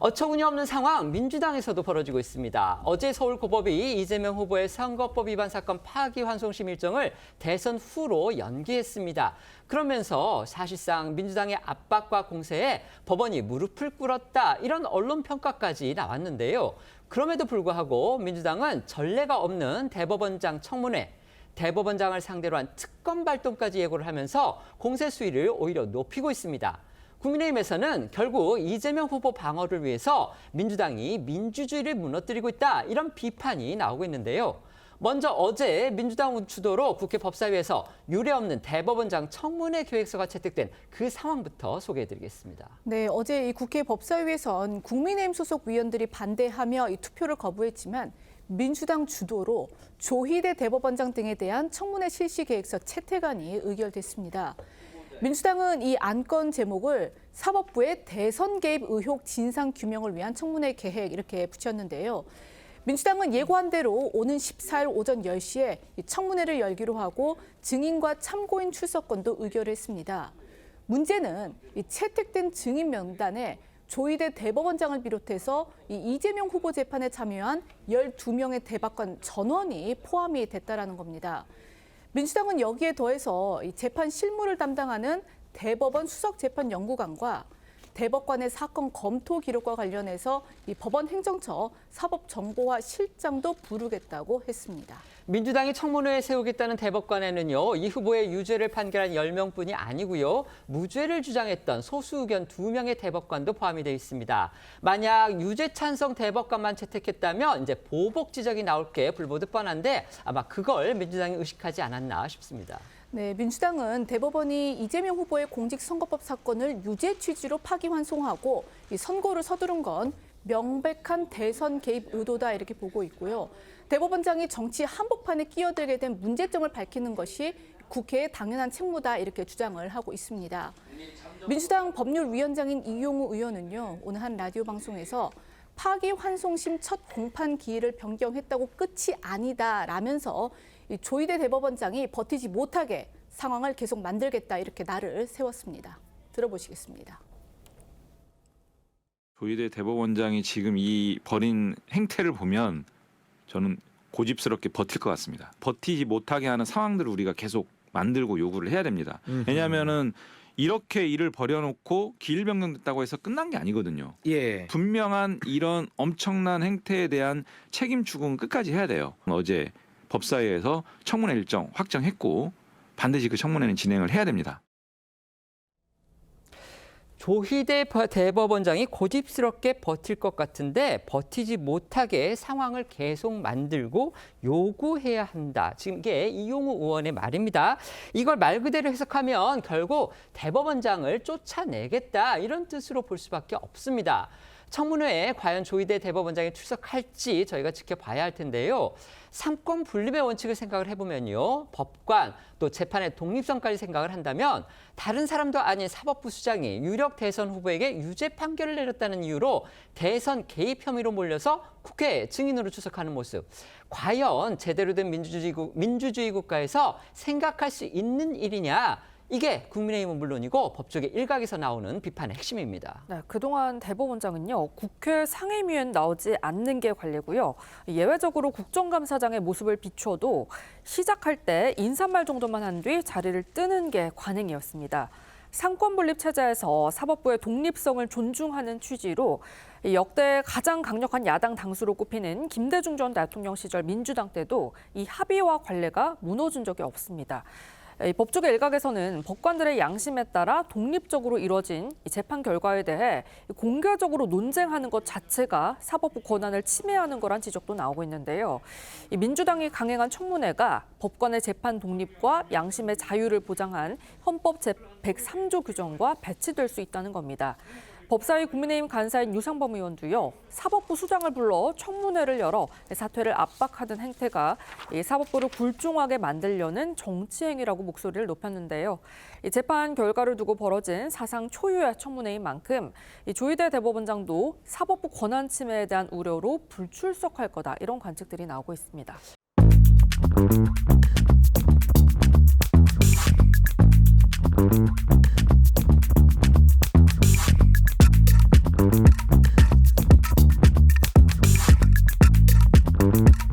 어처구니없는 상황 민주당에서도 벌어지고 있습니다. 어제 서울고법이 이재명 후보의 선거법 위반 사건 파기환송심 일정을 대선 후로 연기했습니다. 그러면서 사실상 민주당의 압박과 공세에 법원이 무릎을 꿇었다 이런 언론 평가까지 나왔는데요. 그럼에도 불구하고 민주당은 전례가 없는 대법원장 청문회, 대법원장을 상대로 한 특검 발동까지 예고를 하면서 공세 수위를 오히려 높이고 있습니다. 국민의힘에서는 결국 이재명 후보 방어를 위해서 민주당이 민주주의를 무너뜨리고 있다 이런 비판이 나오고 있는데요. 먼저 어제 민주당 주도로 국회 법사위에서 유례없는 대법원장 청문회 계획서가 채택된 그 상황부터 소개해드리겠습니다. 네, 어제 이 국회 법사위에선 국민의힘 소속 위원들이 반대하며 이 투표를 거부했지만 민주당 주도로 조희대 대법원장 등에 대한 청문회 실시 계획서 채택안이 의결됐습니다. 민주당은 이 안건 제목을 사법부의 대선 개입 의혹 진상 규명을 위한 청문회 계획 이렇게 붙였는데요. 민주당은 예고한 대로 오는 14일 오전 10시에 청문회를 열기로 하고 증인과 참고인 출석권도 의결했습니다. 문제는 이 채택된 증인 명단에 조희대 대법원장을 비롯해서 이재명 후보 재판에 참여한 12명의 대법관 전원이 포함이 됐다라는 겁니다. 민주당은 여기에 더해서 이 재판 실무를 담당하는 대법원 수석재판연구관과 대법관의 사건 검토 기록과 관련해서 이 법원 행정처 사법정보화 실장도 부르겠다고 했습니다. 민주당이 청문회에 세우겠다는 대법관에는요, 이 후보의 유죄를 판결한 10명뿐이 아니고요, 무죄를 주장했던 소수 의견 2명의 대법관도 포함이 되어 있습니다. 만약 유죄 찬성 대법관만 채택했다면 이제 보복 지적이 나올 게 불보듯 뻔한데 아마 그걸 민주당이 의식하지 않았나 싶습니다. 네, 민주당은 대법원이 이재명 후보의 공직선거법 사건을 유죄 취지로 파기환송하고 이 선고를 서두른 건 명백한 대선 개입 의도다 이렇게 보고 있고요. 대법원장이 정치 한복판에 끼어들게 된 문제점을 밝히는 것이 국회의 당연한 책무다 이렇게 주장을 하고 있습니다. 민주당 법률위원장인 이용우 의원은요, 오늘 한 라디오 방송에서 파기환송심 첫 공판 기일을 변경했다고 끝이 아니다라면서 조희대 대법원장이 버티지 못하게 상황을 계속 만들겠다 이렇게 날을 세웠습니다. 들어보시겠습니다. 조희대 대법원장이 지금 이 벌인 행태를 보면 저는 고집스럽게 버틸 것 같습니다. 버티지 못하게 하는 상황들을 우리가 계속 만들고 요구를 해야 됩니다. 왜냐하면은 이렇게 일을 벌여놓고 기일 변경됐다고 해서 끝난 게 아니거든요. 예. 분명한 이런 엄청난 행태에 대한 책임 추궁은 끝까지 해야 돼요. 어제 법사위에서 청문회 일정 확정했고 반드시 그 청문회는 진행을 해야 됩니다. 조희대 대법원장이 고집스럽게 버틸 것 같은데 버티지 못하게 상황을 계속 만들고 요구해야 한다. 지금 이게 이용우 의원의 말입니다. 이걸 말 그대로 해석하면 결국 대법원장을 쫓아내겠다 이런 뜻으로 볼 수밖에 없습니다. 청문회에 과연 조희대 대법원장이 출석할지 저희가 지켜봐야 할 텐데요. 삼권 분립의 원칙을 생각을 해보면요. 법관 또 재판의 독립성까지 생각을 한다면 다른 사람도 아닌 사법부 수장이 유력 대선 후보에게 유죄 판결을 내렸다는 이유로 대선 개입 혐의로 몰려서 국회에 증인으로 출석하는 모습. 과연 제대로 된 민주주의 국가에서 생각할 수 있는 일이냐. 이게 국민의힘은 물론이고 법조계 일각에서 나오는 비판의 핵심입니다. 네, 그동안 대법원장은요, 국회 상임위엔 나오지 않는 게 관례고요. 예외적으로 국정감사장의 모습을 비춰도 시작할 때 인사말 정도만 한 뒤 자리를 뜨는 게 관행이었습니다. 상권분립 체제에서 사법부의 독립성을 존중하는 취지로 역대 가장 강력한 야당 당수로 꼽히는 김대중 전 대통령 시절 민주당 때도 이 합의와 관례가 무너진 적이 없습니다. 법조계 일각에서는 법관들의 양심에 따라 독립적으로 이뤄진 재판 결과에 대해 공개적으로 논쟁하는 것 자체가 사법부 권한을 침해하는 거란 지적도 나오고 있는데요. 민주당이 강행한 청문회가 법관의 재판 독립과 양심의 자유를 보장한 헌법 제103조 규정과 배치될 수 있다는 겁니다. 법사위 국민의힘 간사인 유상범 의원도요, 사법부 수장을 불러 청문회를 열어 사퇴를 압박하는 행태가 사법부를 굴종하게 만들려는 정치 행위라고 목소리를 높였는데요. 재판 결과를 두고 벌어진 사상 초유의 청문회인 만큼 조희대 대법원장도 사법부 권한 침해에 대한 우려로 불출석할 거다 이런 관측들이 나오고 있습니다. 있습니다.